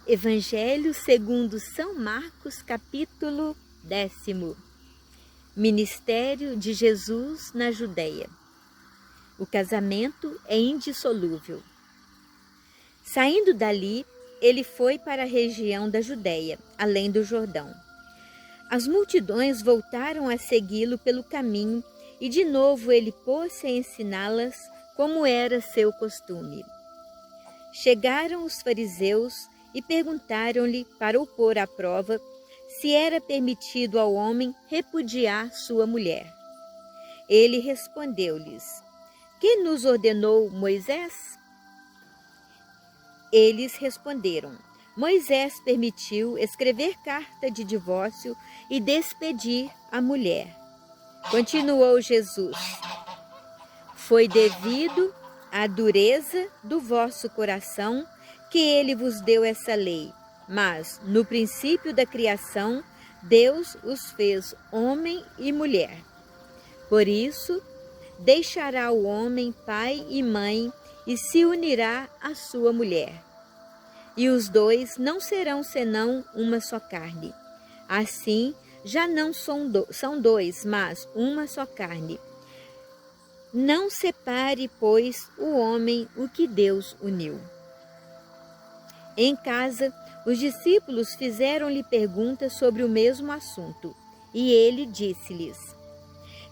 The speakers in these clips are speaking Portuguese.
Evangelho segundo São Marcos, capítulo 10. Ministério de Jesus na Judéia. O casamento é indissolúvel. Saindo dali, ele foi para a região da Judéia, além do Jordão. As multidões voltaram a segui-lo pelo caminho e de novo ele pôs-se a ensiná-las como era seu costume. Chegaram os fariseus e perguntaram-lhe para o pôr à prova se era permitido ao homem repudiar sua mulher. Ele respondeu-lhes: "Que nos ordenou Moisés?" Eles responderam: "Moisés permitiu escrever carta de divórcio e despedir a mulher." Continuou Jesus: "Foi devido à dureza do vosso coração que ele vos deu essa lei, mas no princípio da criação Deus os fez homem e mulher. Por isso, deixará o homem pai e mãe e se unirá à sua mulher. E os dois não serão senão uma só carne. Assim, já não são dois, mas uma só carne. Não separe, pois, o homem o que Deus uniu." Em casa, os discípulos fizeram-lhe perguntas sobre o mesmo assunto, e ele disse-lhes: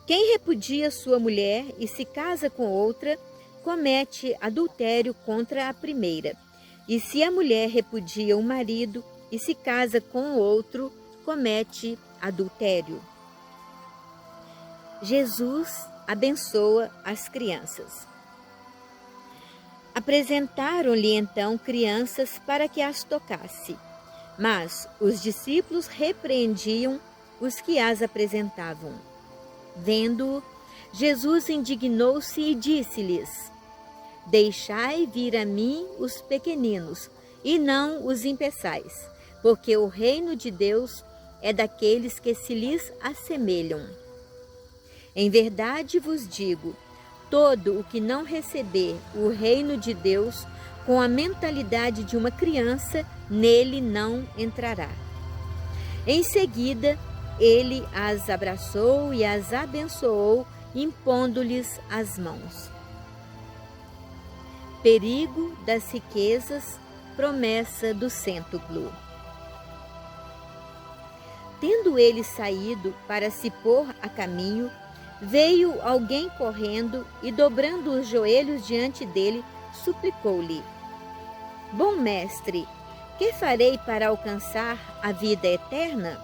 "Quem repudia sua mulher e se casa com outra, comete adultério contra a primeira. E se a mulher repudia o marido e se casa com outro, comete adultério." Jesus abençoa as crianças. Apresentaram-lhe então crianças para que as tocasse, mas os discípulos repreendiam os que as apresentavam. Vendo-o, Jesus indignou-se e disse-lhes: "Deixai vir a mim os pequeninos, e não os impeçais, porque o reino de Deus é daqueles que se lhes assemelham. Em verdade vos digo, todo o que não receber o reino de Deus com a mentalidade de uma criança, nele não entrará." Em seguida, ele as abraçou e as abençoou, impondo-lhes as mãos. Perigo das riquezas, promessa do cêntuplo. Tendo ele saído para se pôr a caminho, veio alguém correndo e, dobrando os joelhos diante dele, suplicou-lhe: "Bom mestre, que farei para alcançar a vida eterna?"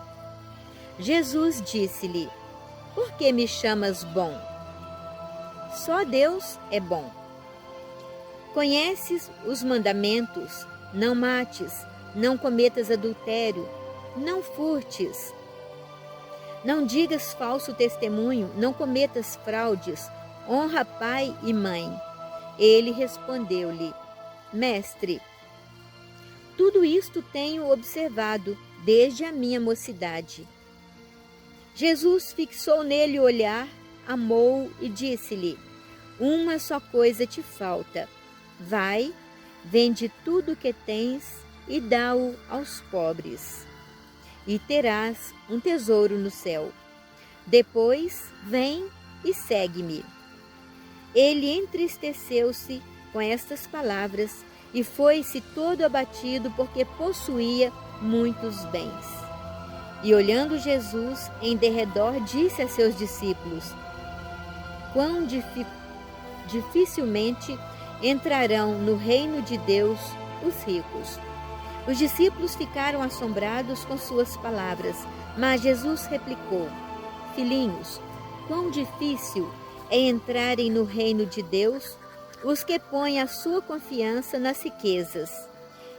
Jesus disse-lhe: "Por que me chamas bom? Só Deus é bom. Conheces os mandamentos: não mates, não cometas adultério, não furtes, não digas falso testemunho, não cometas fraudes, honra pai e mãe." Ele respondeu-lhe: "Mestre, tudo isto tenho observado desde a minha mocidade." Jesus fixou nele o olhar, amou-o e disse-lhe: "Uma só coisa te falta. Vai, vende tudo o que tens e dá-o aos pobres, e terás um tesouro no céu. Depois, vem e segue-me." Ele entristeceu-se com estas palavras e foi-se todo abatido porque possuía muitos bens. E olhando Jesus em derredor, disse a seus discípulos: "Quão dificilmente entrarão no reino de Deus os ricos." Os discípulos ficaram assombrados com suas palavras, mas Jesus replicou: "Filhinhos, quão difícil é entrarem no reino de Deus os que põem a sua confiança nas riquezas.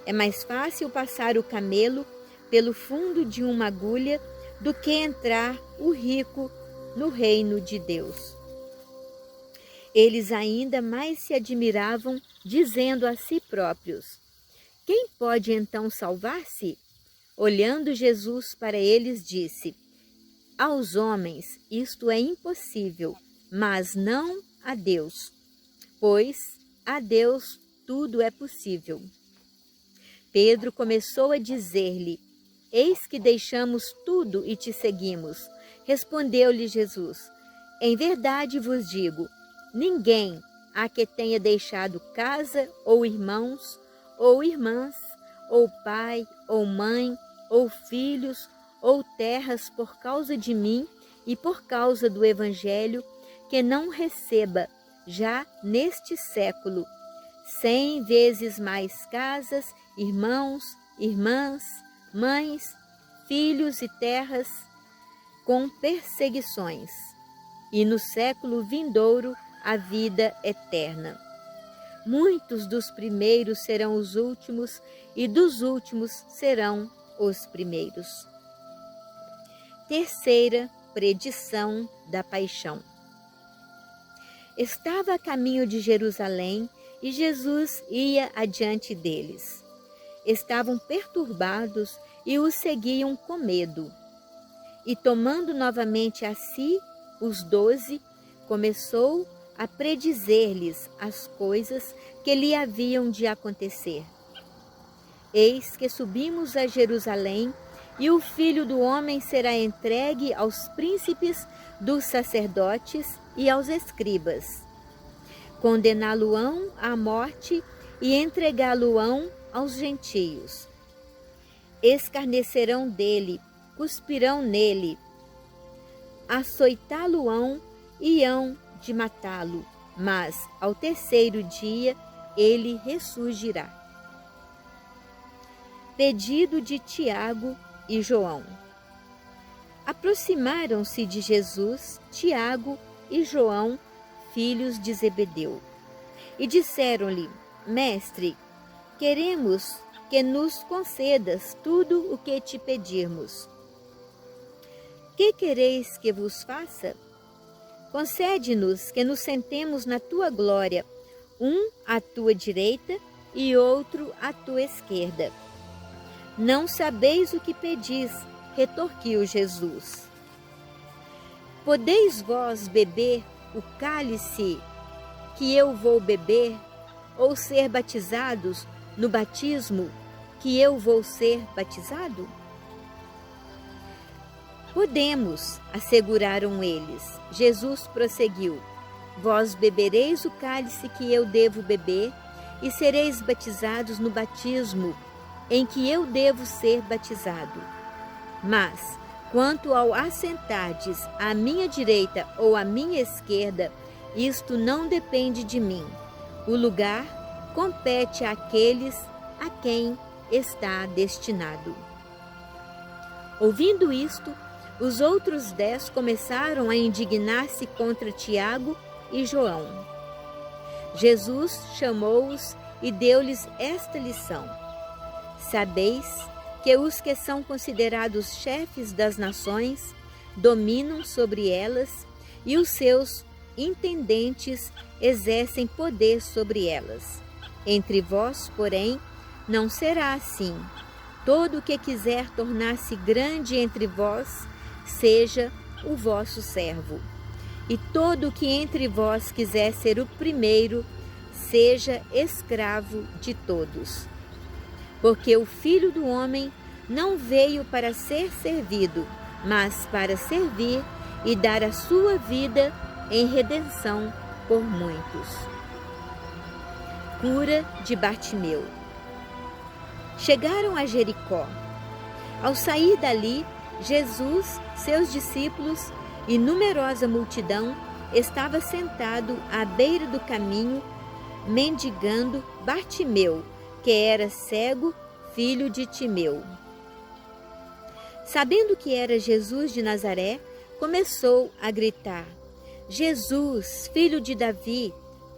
É mais fácil passar o camelo pelo fundo de uma agulha do que entrar o rico no reino de Deus." Eles ainda mais se admiravam, dizendo a si próprios: "Quem pode então salvar-se?" Olhando Jesus para eles, disse: "Aos homens isto é impossível, mas não a Deus, pois a Deus tudo é possível." Pedro começou a dizer-lhe: Eis que deixamos tudo e te seguimos. Respondeu-lhe Jesus: Em verdade vos digo, ninguém há que tenha deixado casa, ou irmãos, ou irmãs, ou pai, ou mãe, ou filhos, ou terras por causa de mim e por causa do Evangelho, que não receba, já neste século, 100 vezes mais casas, irmãos, irmãs, mães, filhos e terras, com perseguições, e no século vindouro a vida eterna. Muitos dos primeiros serão os últimos, e dos últimos serão os primeiros. Terceira predição da paixão. Estava a caminho de Jerusalém e Jesus ia adiante deles. Estavam perturbados e o seguiam com medo. E tomando novamente a si os 12, começou a predizer-lhes as coisas que lhe haviam de acontecer. Eis que subimos a Jerusalém, e o Filho do Homem será entregue aos príncipes dos sacerdotes e aos escribas. Condená-lo-ão à morte e entregá-lo-ão aos gentios. Escarnecerão dele, cuspirão nele, açoitá-lo-ão e hão de matá-lo, mas ao terceiro dia ele ressurgirá. Pedido de Tiago e João. Aproximaram-se de Jesus Tiago e João, filhos de Zebedeu, e disseram-lhe: Mestre, queremos que nos concedas tudo o que te pedirmos. Que quereis que vos faça? Concede-nos que nos sentemos na tua glória, um à tua direita e outro à tua esquerda. Não sabeis o que pedis, retorquiu Jesus. Podeis vós beber o cálice que eu vou beber, ou ser batizados no batismo que eu vou ser batizado? Podemos, asseguraram eles. Jesus prosseguiu: Vós bebereis o cálice que eu devo beber e sereis batizados no batismo em que eu devo ser batizado. Mas, quanto ao assentardes à minha direita ou à minha esquerda, isto não depende de mim. O lugar compete àqueles a quem está destinado. Ouvindo isto, os outros 10 começaram a indignar-se contra Tiago e João. Jesus chamou-os e deu-lhes esta lição: Sabeis que os que são considerados chefes das nações dominam sobre elas, e os seus intendentes exercem poder sobre elas. Entre vós, porém, não será assim. Todo o que quiser tornar-se grande entre vós, seja o vosso servo. E todo o que entre vós quiser ser o primeiro, seja escravo de todos. Porque o Filho do Homem não veio para ser servido, mas para servir e dar a sua vida em redenção por muitos. Cura de Bartimeu. Chegaram a Jericó. Ao sair dali, Jesus, seus discípulos e numerosa multidão estava sentado à beira do caminho, mendigando Bartimeu, que era cego, filho de Timeu. Sabendo que era Jesus de Nazaré, começou a gritar: Jesus, filho de Davi,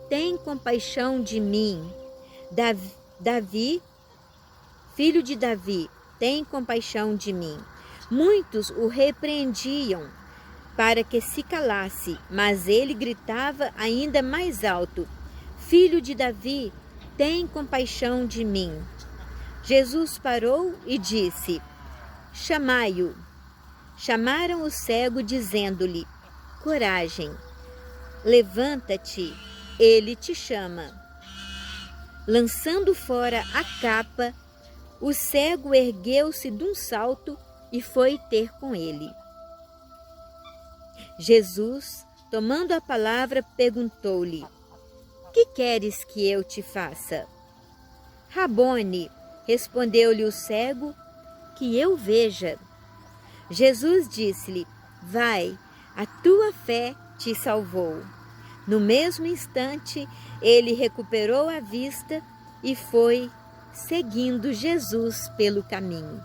tem compaixão de mim. Davi, filho de Davi, tem compaixão de mim. Muitos o repreendiam para que se calasse, mas ele gritava ainda mais alto: Filho de Davi, tem compaixão de mim. Jesus parou e disse: Chamai-o. Chamaram o cego, dizendo-lhe: Coragem, levanta-te, ele te chama. Lançando fora a capa, o cego ergueu-se de um salto e foi ter com ele. Jesus, tomando a palavra, perguntou-lhe: que queres que eu te faça? Rabone, respondeu-lhe o cego, que eu veja. Jesus disse-lhe: vai, a tua fé te salvou. No mesmo instante, ele recuperou a vista e foi seguindo Jesus pelo caminho.